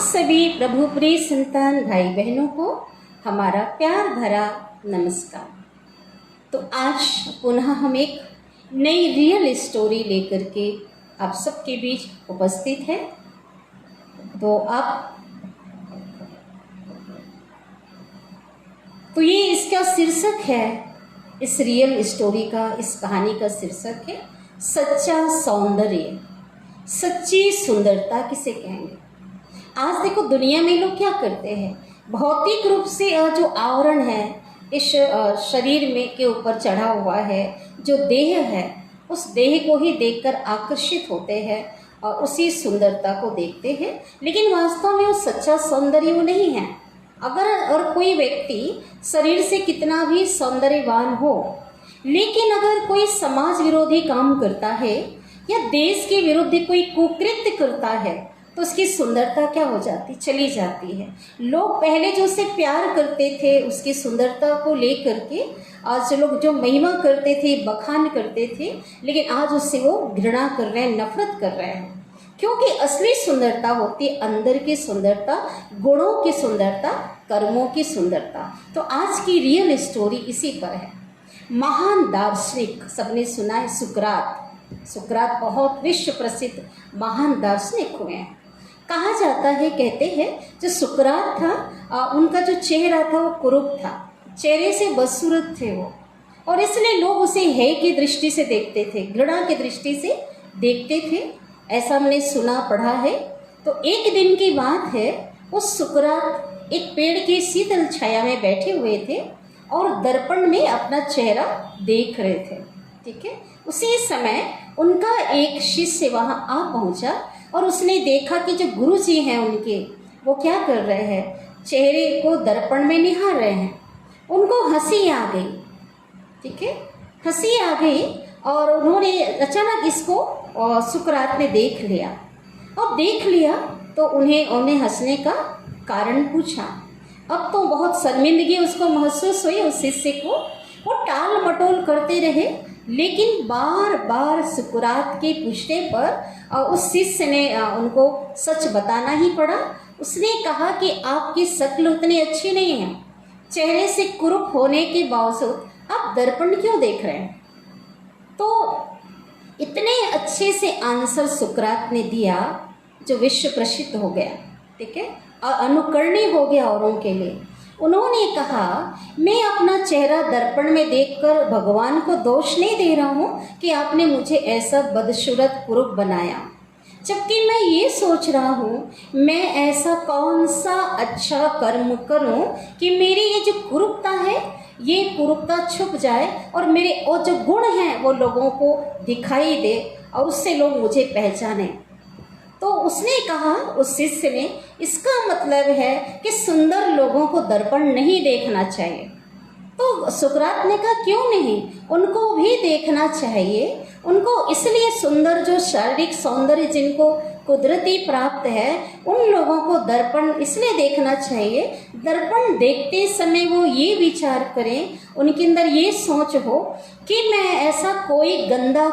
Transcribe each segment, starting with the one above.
सभी प्रभु प्रिय संतान भाई बहनों को हमारा प्यार भरा नमस्कार। तो आज पुनः हम एक नई रियल स्टोरी लेकर के आप सबके बीच उपस्थित है। तो ये इसका शीर्षक है, इस रियल स्टोरी का, इस कहानी का शीर्षक है सच्चा सौंदर्य, सच्ची सुंदरता किसे कहेंगे। आज देखो दुनिया में लोग क्या करते हैं, भौतिक रूप से जो आवरण है इस शरीर में के ऊपर चढ़ा हुआ है, जो देह है, उस देह को ही देखकर आकर्षित होते हैं और उसी सुंदरता को देखते हैं। लेकिन वास्तव में वो सच्चा सौंदर्य वो नहीं है। अगर कोई व्यक्ति शरीर से कितना भी सौंदर्यवान हो, लेकिन अगर कोई समाज विरोधी काम करता है या देश के विरुद्ध कोई कुकृत्य करता है तो उसकी सुंदरता क्या हो जाती, चली जाती है। लोग पहले जो उसे प्यार करते थे, उसकी सुंदरता को लेकर के आज लोग जो महिमा करते थे, बखान करते थे, लेकिन आज उससे वो घृणा कर रहे हैं, नफरत कर रहे हैं। क्योंकि असली सुंदरता होती है अंदर की सुंदरता, गुणों की सुंदरता, कर्मों की सुंदरता। तो आज की रियल स्टोरी इसी पर है। महान दार्शनिक, सबने सुना है सुकरात बहुत विश्व प्रसिद्ध महान दार्शनिक हुए हैं। कहा जाता है, कहते हैं जो सुकरात था उनका जो चेहरा था वो कुरूप था, चेहरे से बदसूरत थे वो, और इसलिए लोग उसे है की दृष्टि से देखते थे, घृणा की दृष्टि से देखते थे। ऐसा हमने सुना पढ़ा है। तो एक दिन की बात है, उस सुकरात एक पेड़ की शीतल छाया में बैठे हुए थे और दर्पण में अपना चेहरा देख रहे थे। ठीक है, उसी समय उनका एक शिष्य वहाँ आ पहुँचा और उसने देखा कि जो गुरुजी हैं उनके, वो क्या कर रहे हैं, चेहरे को दर्पण में निहार रहे हैं। उनको हंसी आ गई। ठीक है, हंसी आ गई और उन्होंने अचानक इसको सुकरात ने देख लिया। अब देख लिया तो उन्हें हंसने का कारण पूछा। अब तो बहुत शर्मिंदगी उसको महसूस हुई उस शिष्य को। वो टाल मटोल करते रहे, लेकिन बार बार सुकरात के पूछने पर उस शिष्य ने उनको सच बताना ही पड़ा। उसने कहा कि आपकी शक्ल उतनी अच्छी नहीं है, चेहरे से कुरूप होने के बावजूद आप दर्पण क्यों देख रहे हैं। तो इतने अच्छे से आंसर सुकरात ने दिया जो विश्व प्रसिद्ध हो गया। ठीक है, और अनुकरणीय हो गया औरों के लिए। उन्होंने कहा, मैं अपना चेहरा दर्पण में देखकर भगवान को दोष नहीं दे रहा हूँ कि आपने मुझे ऐसा बदसूरत कुरूप बनाया, जबकि मैं ये सोच रहा हूँ मैं ऐसा कौन सा अच्छा कर्म करूँ कि मेरी ये जो कुरूपता है, ये कुरूपता छुप जाए और मेरे वो जो गुण हैं वो लोगों को दिखाई दे और उससे लोग मुझे पहचाने। तो उसने कहा, उस शिष्य ने, इसका मतलब है कि सुंदर लोगों को दर्पण नहीं देखना चाहिए। तो सुकरात ने कहा, क्यों नहीं, उनको भी देखना चाहिए। उनको इसलिए सुंदर, जो शारीरिक सौंदर्य जिनको कुदरती प्राप्त है, उन लोगों को दर्पण इसलिए देखना चाहिए। दर्पण देखते समय वो ये विचार करें, उनके अंदर ये सोच हो कि मैं ऐसा कोई गंदा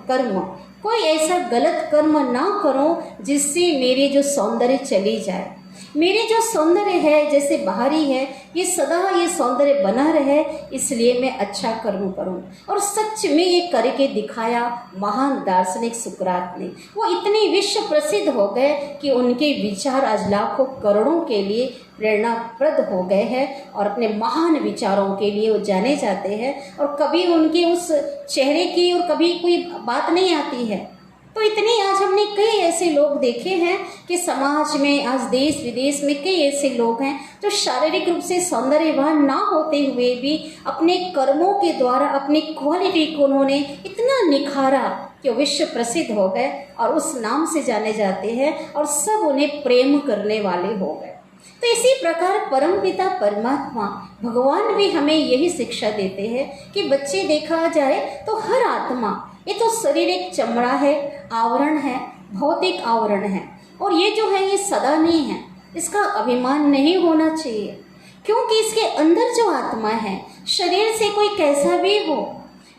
कर्म कोई ऐसा गलत कर्म ना करूं जिससे मेरी जो सौंदर्य चली जाए। मेरे जो सौंदर्य है, जैसे बाहरी है, ये सदा ये सौंदर्य बना रहे, इसलिए मैं अच्छा कर्म करूं। और सच में ये करके दिखाया महान दार्शनिक सुकरात ने। वो इतने विश्व प्रसिद्ध हो गए कि उनके विचार आज लाखों करोड़ों के लिए प्रेरणाप्रद हो गए हैं और अपने महान विचारों के लिए वो जाने जाते हैं। और कभी उनके उस चेहरे की और कभी कोई बात नहीं आती है। तो इतने आज हमने कई ऐसे लोग देखे हैं कि समाज में, आज देश विदेश में कई ऐसे लोग हैं जो शारीरिक रूप से सौंदर्यवान ना होते हुए भी अपने कर्मों के द्वारा अपनी क्वालिटी को उन्होंने इतना निखारा कि विश्व प्रसिद्ध हो गए और उस नाम से जाने जाते हैं और सब उन्हें प्रेम करने वाले हो गए। तो इसी प्रकार परमपिता परमात्मा भगवान भी हमें यही शिक्षा देते हैं कि बच्चे देखा जाए तो हर आत्मा, ये तो शरीर एक चमड़ा है, आवरण है, भौतिक आवरण है, और ये जो है ये सदा नहीं है। इसका अभिमान नहीं होना चाहिए, क्योंकि इसके अंदर जो आत्मा है, शरीर से कोई कैसा भी हो,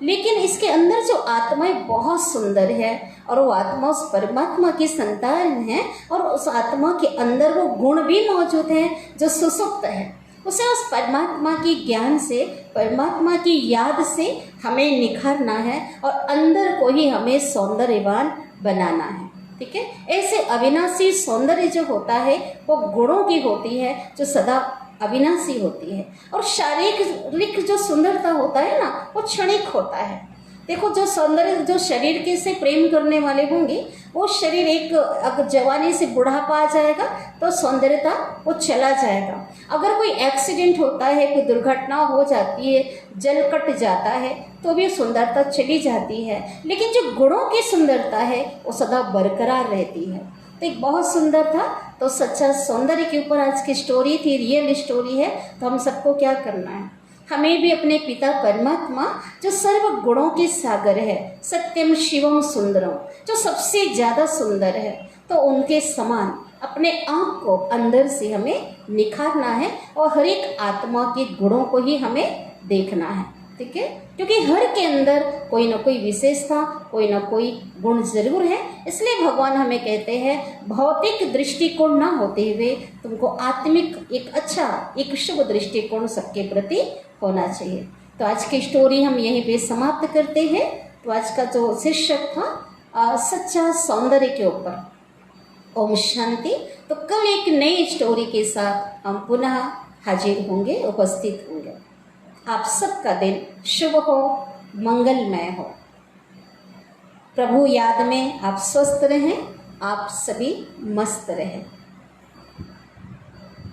लेकिन इसके अंदर जो आत्माएं बहुत सुंदर है और वो आत्मा उस परमात्मा की संतान है और उस आत्मा के अंदर वो गुण भी मौजूद हैं जो सुसुप्त है। उसे उस परमात्मा की ज्ञान से, परमात्मा की याद से हमें निखारना है और अंदर को ही हमें सौंदर्यवान बनाना है। ठीक है, ऐसे अविनाशी सौंदर्य जो होता है वो गुणों की होती है जो सदा अविनाशी होती है, और शारीरिक जो सुंदरता होता है ना वो क्षणिक होता है। देखो, जो सौंदर्य जो शरीर के से प्रेम करने वाले होंगे वो शरीर एक अगर जवानी से बुढ़ापा आ जाएगा तो सौंदर्यता वो चला जाएगा। अगर कोई एक्सीडेंट होता है, कोई दुर्घटना हो जाती है, जल कट जाता है तो भी सुंदरता चली जाती है, लेकिन जो गुणों की सुंदरता है वो सदा बरकरार रहती है। तो एक बहुत सुंदर था, तो सच्चा सौंदर्य के ऊपर आज की स्टोरी थी, रियल स्टोरी है। तो हम सबको क्या करना है, हमें भी अपने पिता परमात्मा जो सर्व गुणों के सागर है, सत्यम शिवम सुंदरम, जो सबसे ज़्यादा सुंदर है, तो उनके समान अपने आप को अंदर से हमें निखारना है और हर एक आत्मा के गुणों को ही हमें देखना है। ठीक है, क्योंकि हर के अंदर कोई ना कोई विशेषता, कोई ना कोई गुण जरूर है। इसलिए भगवान हमें कहते हैं भौतिक दृष्टिकोण ना होते हुए तुमको आत्मिक एक अच्छा, एक शुभ दृष्टिकोण सबके प्रति होना चाहिए। तो आज की स्टोरी हम यहीं पे समाप्त करते हैं। तो आज का जो शीर्षक था सच्चा सौंदर्य के ऊपर। ओम शांति। तो कल एक नई स्टोरी के साथ हम पुनः हाजिर होंगे, उपस्थित होंगे। आप सबका दिन शुभ हो, मंगलमय हो। प्रभु याद में आप स्वस्थ रहें, आप सभी मस्त रहें।